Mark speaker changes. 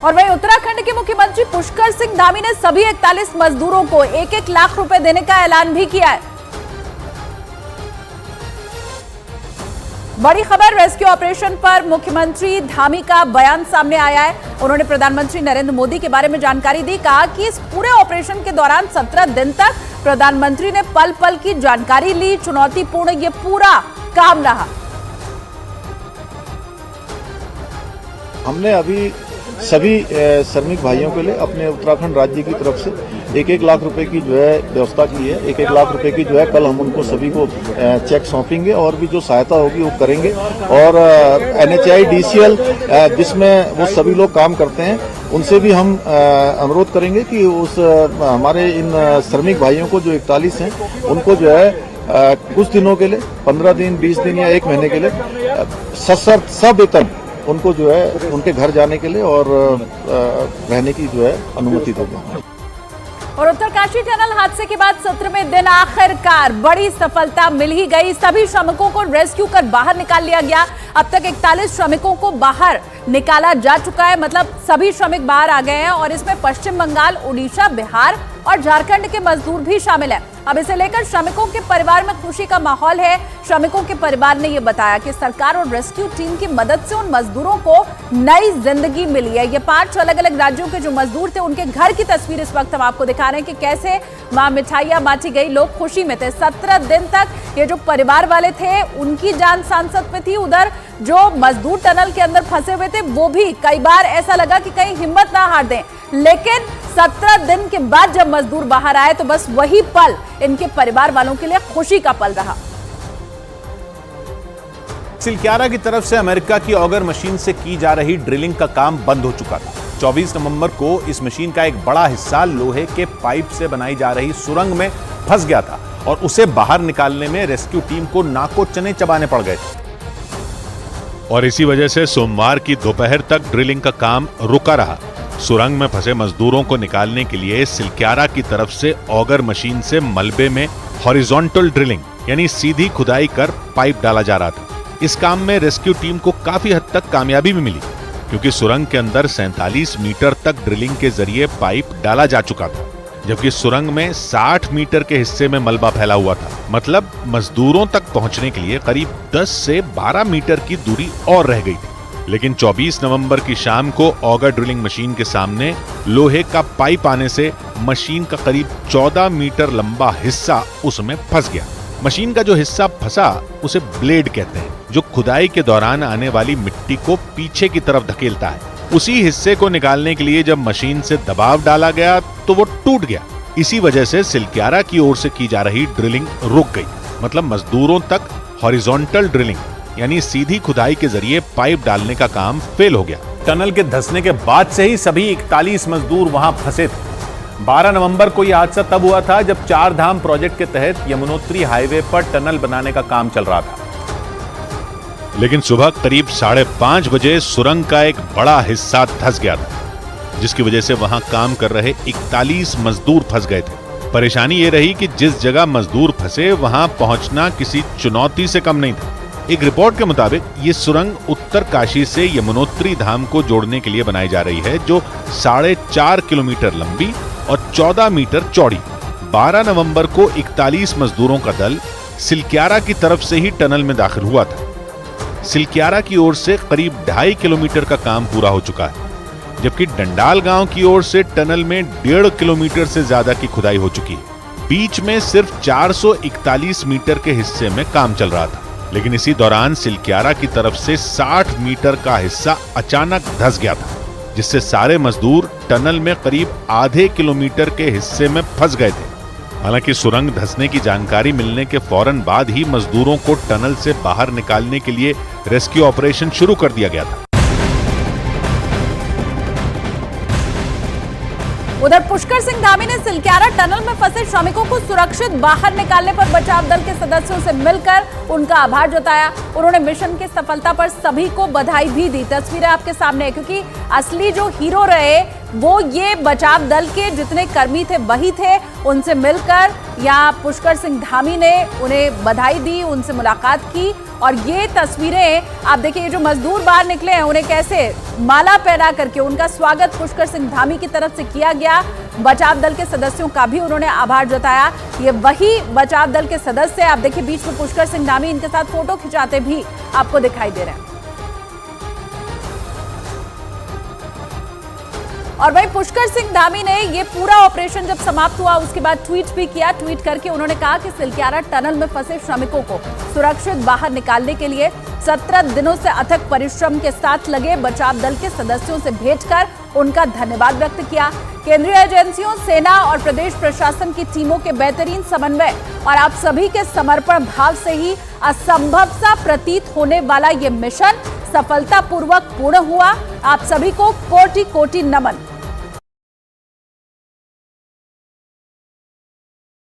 Speaker 1: और वहीं उत्तराखंड के मुख्यमंत्री पुष्कर सिंह धामी ने सभी 41 मजदूरों को 1-1 लाख रुपए देने का ऐलान भी किया है। बड़ी खबर, रेस्क्यू ऑपरेशन पर मुख्यमंत्री धामी का बयान सामने आया है। उन्होंने प्रधानमंत्री नरेंद्र मोदी के बारे में जानकारी दी। कहा कि इस पूरे ऑपरेशन के दौरान 17 दिन तक प्रधानमंत्री ने पल पल की जानकारी ली। चुनौतीपूर्ण ये पूरा काम रहा।
Speaker 2: हमने अभी सभी श्रमिक भाइयों के लिए अपने उत्तराखंड राज्य की तरफ से 1-1 लाख रुपए की जो है व्यवस्था की है। 1-1 लाख रुपए की जो है कल हम उनको सभी को चेक सौंपेंगे और भी जो सहायता होगी वो करेंगे। और NHI DCL जिसमें वो सभी लोग काम करते हैं उनसे भी हम अनुरोध करेंगे कि उस हमारे इन श्रमिक भाइयों को जो 41 हैं उनको जो है कुछ दिनों के लिए 15 दिन 20 दिन या 1 महीने के लिए सवेतन उनको जो है उनके घर जाने के लिए और रहने की जो है अनुमति देंगे।
Speaker 1: और उत्तरकाशी टनल हादसे के बाद 17वें दिन आखिरकार बड़ी सफलता मिल ही गई। सभी श्रमिकों को रेस्क्यू कर बाहर निकाल लिया गया। अब तक 41 श्रमिकों को बाहर निकाला जा चुका है, मतलब सभी श्रमिक बाहर आ गए हैं और इसमें पश्चिम बंगाल, उड़ीसा, बिहार और झारखंड के मजदूर भी शामिल हैं। अब इसे लेकर श्रमिकों के परिवार में खुशी का माहौल है। श्रमिकों के परिवार ने यह बताया कि सरकार और रेस्क्यू टीम की मदद से उन मजदूरों को नई जिंदगी मिली है। ये 5 अलग-अलग राज्यों के जो मजदूर थे उनके घर की तस्वीर इस वक्त हम आपको दिखा रहे हैं कि कैसे वहां मिठाइयां बांटी गई, लोग खुशी में थे। 17 दिन तक ये जो परिवार वाले थे उनकी जान सांसत में थी। उधर जो मजदूर टनल के अंदर फंसे हुए थे वो भी कई बार ऐसा लगा कि कहीं हिम्मत ना हार दें, लेकिन 17 दिन के बाद जब मजदूर बाहर आए तो बस वही पल इनके परिवार वालों के लिए खुशी का पल रहा।
Speaker 3: सिलक्यारा की तरफ से अमेरिका की ऑगर मशीन से की जा रही ड्रिलिंग का काम बंद हो चुका था। 24 नवंबर को इस मशीन का एक बड़ा हिस्सा लोहे के पाइप से बनाई जा रही सुरंग में फंस गया था और उसे बाहर निकालने में रेस्क्यू टीम को नाको चने चबाने पड़ गए थे।
Speaker 4: और इसी वजह से सोमवार की दोपहर तक ड्रिलिंग का काम रुका रहा। सुरंग में फंसे मजदूरों को निकालने के लिए सिलक्यारा की तरफ से ऑगर मशीन से मलबे में हॉरिजॉन्टल ड्रिलिंग यानी सीधी खुदाई कर पाइप डाला जा रहा था। इस काम में रेस्क्यू टीम को काफी हद तक कामयाबी भी मिली, क्योंकि सुरंग के अंदर 47 मीटर तक ड्रिलिंग के जरिए पाइप डाला जा चुका था, जबकि सुरंग में 60 मीटर के हिस्से में मलबा फैला हुआ था। मतलब मजदूरों तक पहुंचने के लिए करीब 10 से 12 मीटर की दूरी और रह गई थी। लेकिन 24 नवंबर की शाम को ऑगर ड्रिलिंग मशीन के सामने लोहे का पाइप आने से मशीन का करीब 14 मीटर लंबा हिस्सा उसमें फंस गया। मशीन का जो हिस्सा फंसा उसे ब्लेड कहते हैं, जो खुदाई के दौरान आने वाली मिट्टी को पीछे की तरफ धकेलता है। उसी हिस्से को निकालने के लिए जब मशीन से दबाव डाला गया तो वो टूट गया। इसी वजह से सिलक्यारा की ओर से की जा रही ड्रिलिंग रुक गई। मतलब मजदूरों तक हॉरिजॉन्टल ड्रिलिंग यानी सीधी खुदाई के जरिए पाइप डालने का काम फेल हो गया।
Speaker 3: टनल के धंसने के बाद से ही सभी 41 मजदूर वहां फंसे थे। 12 नवंबर को यह हादसा तब हुआ था जब 4 धाम प्रोजेक्ट के तहत यमुनोत्री हाईवे पर टनल बनाने का काम चल रहा था।
Speaker 4: लेकिन सुबह करीब 5:30 बजे सुरंग का एक बड़ा हिस्सा धंस गया था, जिसकी वजह से वहां काम कर रहे 41 मजदूर फंस गए थे। परेशानी ये रही कि जिस जगह मजदूर फंसे वहां पहुंचना किसी चुनौती से कम नहीं था। एक रिपोर्ट के मुताबिक ये सुरंग उत्तरकाशी से यमुनोत्री धाम को जोड़ने के लिए बनाई जा रही है, जो 4.5 किलोमीटर लंबी और 14 मीटर चौड़ी। 12 नवंबर को 41 मजदूरों का दल सिलक्यारा की तरफ से ही टनल में दाखिल हुआ था। सिलक्यारा की ओर से करीब 2.5 किलोमीटर का काम पूरा हो चुका है, जबकि डंडाल गांव की ओर से टनल में 1.5 किलोमीटर से ज्यादा की खुदाई हो चुकी है। बीच में सिर्फ 441 मीटर के हिस्से में काम चल रहा था। लेकिन इसी दौरान सिलक्यारा की तरफ से 60 मीटर का हिस्सा अचानक धंस गया था, जिससे सारे मजदूर टनल में करीब आधे किलोमीटर के हिस्से में फंस गए थे। हालांकि सुरंग धंसने की जानकारी मिलने के फौरन बाद ही मजदूरों को टनल से बाहर निकालने के लिए रेस्क्यू ऑपरेशन शुरू कर दिया गया था।
Speaker 1: उधर पुष्कर सिंह धामी ने सिलक्यारा टनल में फंसे श्रमिकों को सुरक्षित बाहर निकालने पर बचाव दल के सदस्यों से मिलकर उनका आभार जताया। उन्होंने मिशन की सफलता पर सभी को बधाई भी दी। तस्वीरें आपके सामने है, क्योंकि असली जो हीरो रहे वो ये बचाव दल के जितने कर्मी थे वही थे। उनसे मिलकर या पुष्कर सिंह धामी ने उन्हें बधाई दी, उनसे मुलाकात की और ये तस्वीरें आप देखिए, जो मजदूर बाहर निकले हैं उन्हें कैसे माला पहना करके उनका स्वागत पुष्कर सिंह धामी की तरफ से किया गया। बचाव दल के सदस्यों का भी उन्होंने आभार जताया। ये वही बचाव दल के सदस्य, आप देखिए बीच में पुष्कर सिंह धामी इनके साथ फोटो खिंचाते भी आपको दिखाई दे रहे हैं। और भाई पुष्कर सिंह धामी ने ये पूरा ऑपरेशन जब समाप्त हुआ उसके बाद ट्वीट भी किया। ट्वीट करके उन्होंने कहा कि सिलक्यारा टनल में फंसे श्रमिकों को सुरक्षित बाहर निकालने के लिए 17 दिनों से अथक परिश्रम के साथ लगे बचाव दल के सदस्यों से भेंट कर उनका धन्यवाद व्यक्त किया। केंद्रीय एजेंसियों, सेना और प्रदेश प्रशासन की टीमों के बेहतरीन समन्वय और आप सभी के समर्पण भाव से ही असंभव सा प्रतीत होने वाला ये मिशन सफलतापूर्वक पूर्ण हुआ। आप सभी को कोटि कोटि नमन।